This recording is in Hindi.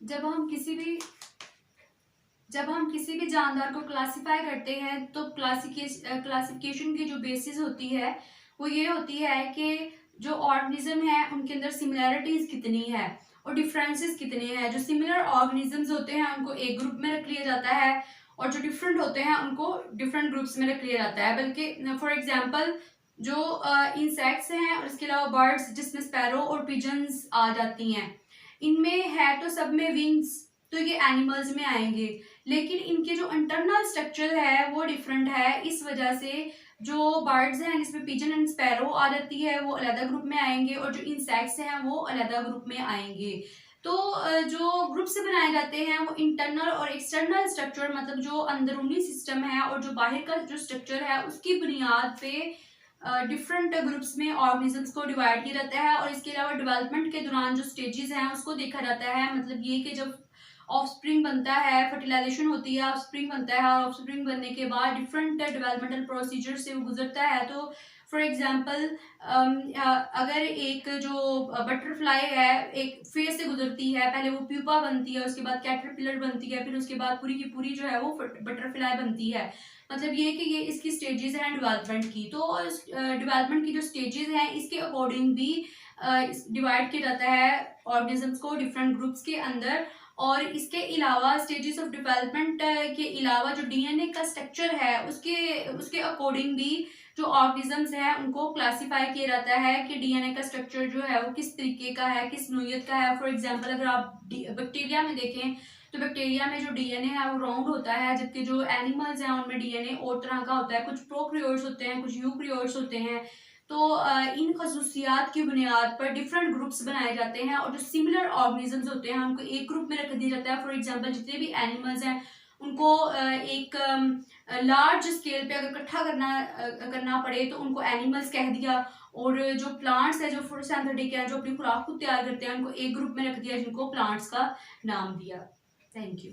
जब हम किसी भी जानदार को क्लासिफाई करते हैं तो क्लासिफिकेशन की जो बेसिस होती है वो ये होती है कि जो ऑर्गेनिज्म है उनके अंदर सिमिलैरिटीज कितनी है और डिफरेंसेस कितने हैं। जो सिमिलर ऑर्गेनिजम्स होते हैं उनको एक ग्रुप में रख लिया जाता है और जो डिफरेंट होते हैं उनको डिफरेंट ग्रुप्स में रख लिया जाता है। बल्कि फॉर एग्जांपल जो इंसेक्ट्स हैं और इसके अलावा बर्ड्स जिसमें स्पैरो और पिजन्स आ जाती हैं, इनमें है तो सब में विंग्स, तो ये एनिमल्स में आएंगे, लेकिन इनके जो इंटरनल स्ट्रक्चर है वो डिफरेंट है। इस वजह से जो बर्ड्स हैं जिसमें पिजन एंड स्पैरो आ जाती है वो अलग ग्रुप में आएंगे और जो इंसेक्ट्स हैं वो अलग ग्रुप में आएंगे। तो जो ग्रुप्स बनाए जाते हैं वो इंटरनल और एक्सटर्नल स्ट्रक्चर, मतलब जो अंदरूनी सिस्टम है और जो बाहर का जो स्ट्रक्चर है उसकी बुनियाद पे डिफरेंट ग्रुप्स में ऑर्गेनिजम्स को डिवाइड किया जाता है। और इसके अलावा डेवलपमेंट के दौरान जो स्टेजेस हैं उसको देखा जाता है। मतलब ये कि जब ऑफस्प्रिंग बनता है, फर्टिलाइजेशन होती है, ऑफस्प्रिंग बनता है और ऑफस्प्रिंग बनने के बाद डिफरेंट डेवलपमेंटल प्रोसीजर से वो गुजरता है। तो फॉर एग्जांपल अगर एक जो बटरफ्लाई है एक फेज से गुजरती है, पहले वो प्यूपा बनती है, उसके बाद कैटरपिलर बनती है, फिर उसके बाद पूरी की पूरी जो है वो बटरफ्लाई बनती है। मतलब ये कि ये इसकी स्टेजेस हैं डेवलपमेंट की। तो डेवलपमेंट की जो स्टेजेस हैं इसके अकॉर्डिंग भी डिवाइड किया जाता है ऑर्गेनिजम्स को डिफरेंट ग्रुप्स के अंदर। और इसके अलावा स्टेजेस ऑफ डेवलपमेंट के अलावा जो डीएनए का स्ट्रक्चर है उसके अकॉर्डिंग भी जो ऑर्गेनिजम्स हैं उनको क्लासिफाई किया जाता है कि डीएनए का स्ट्रक्चर जो है वो किस तरीके का है, किस नोयत का है। फॉर एग्जांपल अगर आप बैक्टीरिया में देखें तो बैक्टीरिया में जो डीएनए है वो राउंड होता है, जबकि जो एनिमल्स हैं उनमें डीएनए और तरह का होता है, कुछ प्रोकैरियोट्स होते हैं, कुछ यूकैरियोट्स होते हैं। तो इन खसूसियात की बुनियाद पर डिफरेंट ग्रुप्स बनाए जाते हैं और जो सिमिलर ऑर्गेनिजम्स होते हैं उनको एक ग्रुप में रख दिया जाता है। फॉर एग्जांपल जितने भी एनिमल्स हैं उनको एक लार्ज स्केल पे अगर इकट्ठा करना पड़े तो उनको एनिमल्स कह दिया। और जो प्लांट्स है जो फोटोसिंथेटिक है जो अपनी खुराक खुद तैयार करते हैं उनको एक ग्रुप में रख दिया जिनको प्लांट्स का नाम दिया। Thank you.